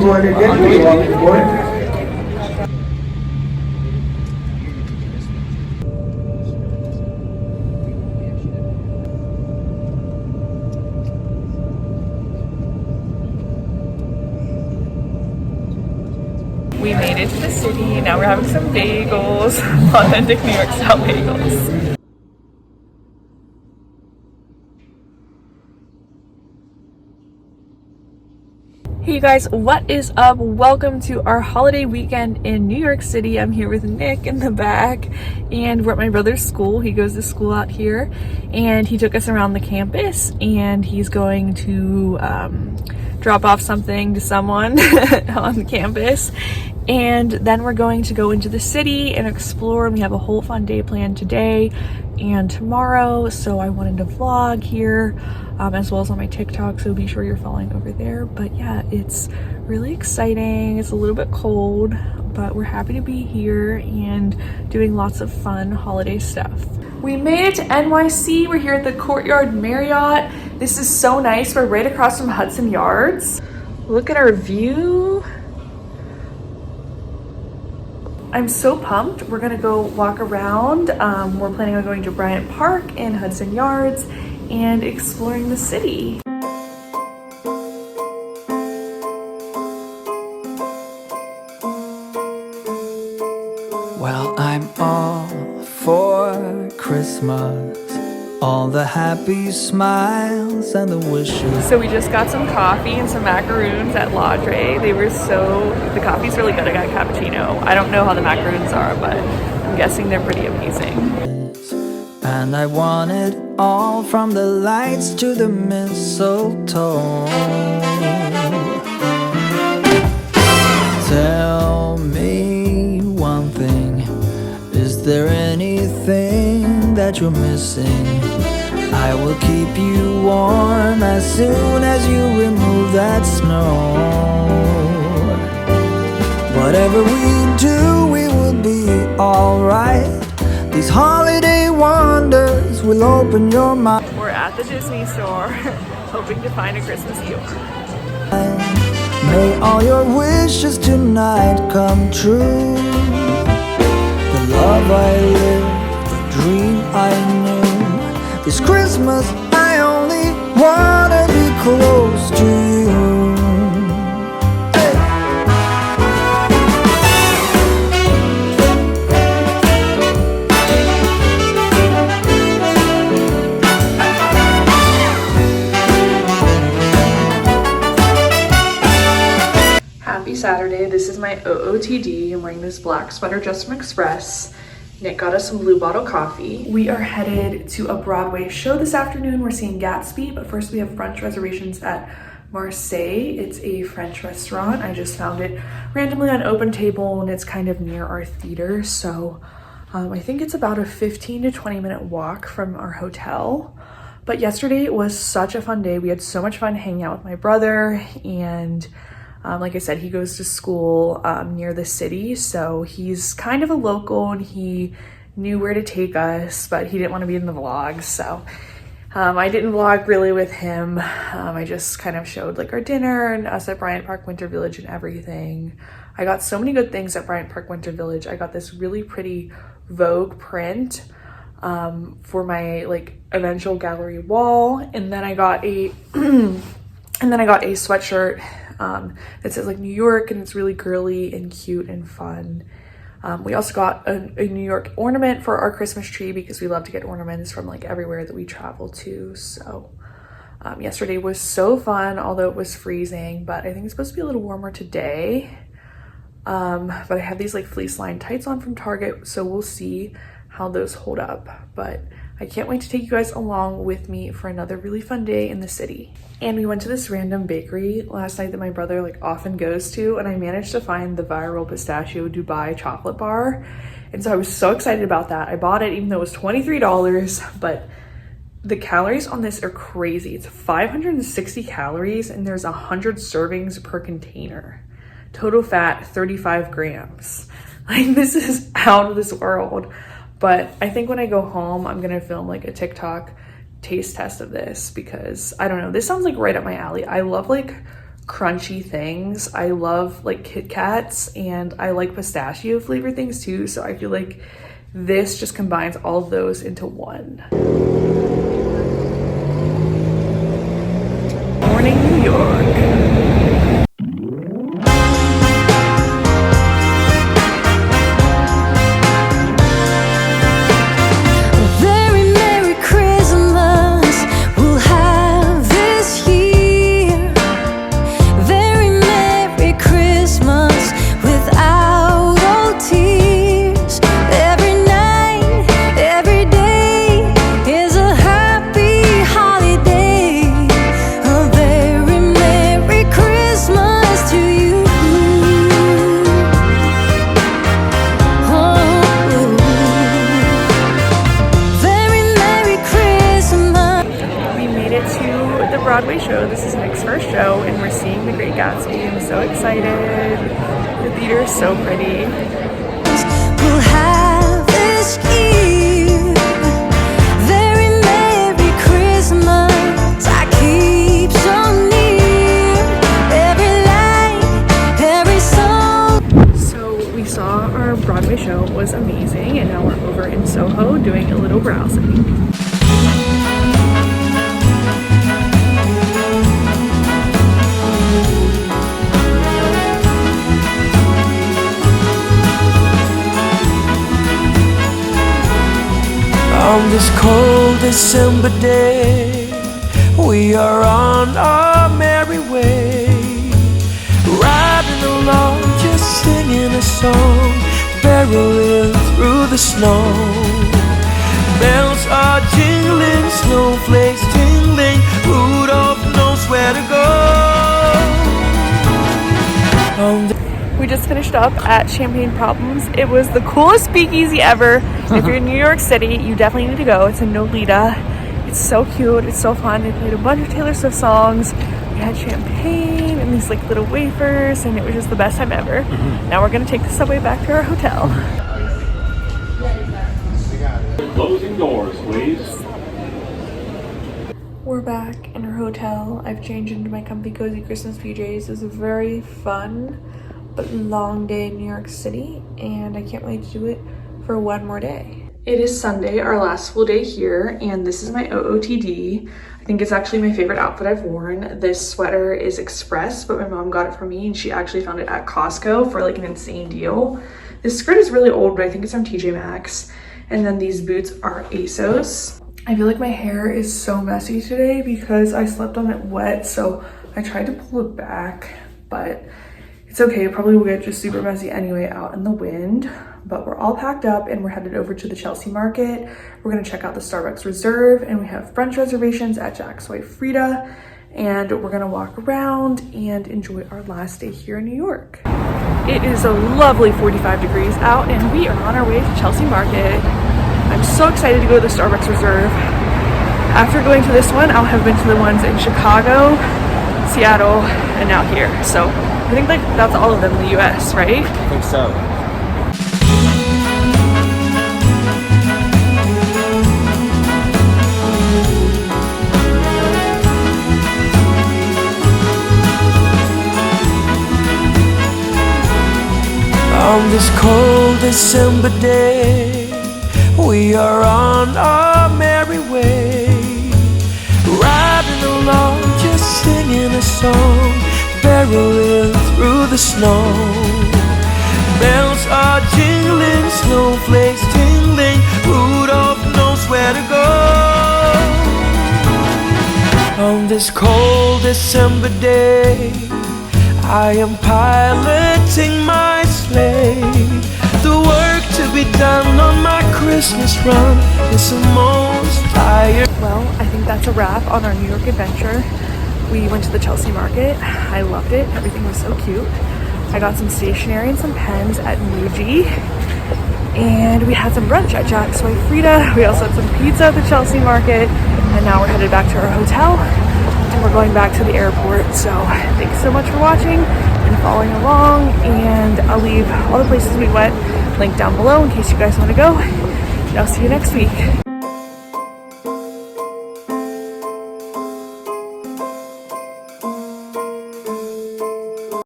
board again, please welcome aboard. We made it to the city. Now we're having some bagels, authentic New York style bagels. Hey you guys, what is up? Welcome to our holiday weekend in New York City. I'm here with Nick in the back and we're at my brother's school. He goes to school out here and he took us around the campus and he's going to drop off something to someone on the campus. And then we're going to go into the city and explore, and we have a whole fun day planned today and tomorrow. So I wanted to vlog here as well as on my TikTok, so be sure you're following over there. But yeah, it's really exciting. It's a little bit cold, but we're happy to be here and doing lots of fun holiday stuff. We made it to NYC. We're here at the Courtyard Marriott. This is so nice. We're right across from Hudson Yards. Look at our view. I'm so pumped. We're gonna go walk around. We're planning on going to Bryant Park and Hudson Yards and exploring the city. Well, I'm all for Christmas, all the happy smiles and the wishes. So we just got some coffee and some macaroons at Laundry. The coffee's really good. I got a cappuccino. I don't know how the macaroons are, but I'm guessing they're pretty amazing. And I want it all, from the lights to the mistletoe. Tell me one thing, is there anything that you're missing? I will keep you warm as soon as you remove that snow. Whatever we do, we will be alright. These holiday wonders will open your mind. We're at the Disney store, hoping to find a Christmas Eve. May all your wishes tonight come true. The love I lived, the dream I knew. This Christmas I only wanna be close to you. Happy Saturday. This is my OOTD. I'm wearing this black sweater just from Express. Nick got us some Blue Bottle coffee. We are headed to a Broadway show this afternoon. We're seeing Gatsby, but first we have brunch reservations at Marseille. It's a French restaurant. I just found it randomly on Open Table and it's kind of near our theater. So I think it's about a 15 to 20 minute walk from our hotel. But yesterday was such a fun day. We had so much fun hanging out with my brother, and like I said, he goes to school near the city, so he's kind of a local and he knew where to take us, but he didn't want to be in the vlog, so I didn't vlog really with him. I just kind of showed like our dinner and us at Bryant Park Winter Village and everything. I got so many good things at Bryant Park Winter Village. I got this really pretty Vogue print for my like eventual gallery wall, and then I got a sweatshirt that says like New York, and it's really girly and cute and fun. We also got a New York ornament for our Christmas tree because we love to get ornaments from like everywhere that we travel to. So yesterday was so fun, although it was freezing, but I think it's supposed to be a little warmer today. But I have these like fleece lined tights on from Target, so we'll see how those hold up. But I can't wait to take you guys along with me for another really fun day in the city. And we went to this random bakery last night that my brother like often goes to, and I managed to find the viral pistachio Dubai chocolate bar. And so I was so excited about that. I bought it even though it was $23, but the calories on this are crazy. It's 560 calories and there's 100 servings per container. Total fat, 35 grams. Like, this is out of this world. But I think when I go home, I'm gonna film like a TikTok taste test of this because I don't know, this sounds like right up my alley. I love like crunchy things. I love like Kit Kats and I like pistachio flavored things too. So I feel like this just combines all of those into one. Morning, New York. Broadway show. This is Nick's first show and we're seeing The Great Gatsby. I'm so excited. The theater is so pretty. We'll have this year. Very Merry Christmas. I keep so near. Every light, every song. So we saw our Broadway show. It was amazing and now we're over in Soho doing a little browsing. On this cold December day, we are on our merry way, riding along, just singing a song, barreling through the snow. Bells are jingling, snowflakes tingling, Rudolph knows where to go. We just finished up at Champagne Problems. It was the coolest speakeasy ever. If you're in New York City, you definitely need to go. It's in Nolita. It's so cute. It's so fun. They played a bunch of Taylor Swift songs. We had champagne and these like little wafers, and it was just the best time ever. Now we're gonna take the subway back to our hotel. Closing doors, please. We're back in our hotel. I've changed into my comfy cozy Christmas PJs. It was a very fun but long day in New York City, and I can't wait to do it for one more day. It is Sunday, our last full day here, and this is my OOTD. I think it's actually my favorite outfit I've worn. This sweater is Express, but my mom got it for me and she actually found it at Costco for like an insane deal. This skirt is really old, but I think it's from TJ Maxx. And then these boots are ASOS. I feel like my hair is so messy today because I slept on it wet, so I tried to pull it back, but it's okay. It probably will get just super messy anyway out in the wind. But we're all packed up and we're headed over to the Chelsea Market. We're gonna check out the Starbucks Reserve, and we have brunch reservations at Jack's Wife Frida, and we're gonna walk around and enjoy our last day here in New York. It is a lovely 45 degrees out and we are on our way to Chelsea Market. I'm so excited to go to the Starbucks Reserve. After going to this one, I'll have been to the ones in Chicago, Seattle, and now here. So I think like that's all of them in the US, right? I think so. On this cold December day, we are on our merry way, riding along, just singing a song, barreling through the snow. Bells are jingling, snowflakes tingling, Rudolph knows where to go. On this cold December day, I am piloting my sleigh. The work to be done on my Christmas run is almost tired. Well, I think that's a wrap on our New York adventure. We went to the Chelsea Market. I loved it. Everything was so cute. I got some stationery and some pens at Muji. And we had some brunch at Jack's Wife Frida. We also had some pizza at the Chelsea Market. And now we're headed back to our hotel. And we're going back to the airport. So thanks so much for watching and following along. And I'll leave all the places we went linked down below in case you guys want to go. And I'll see you next week.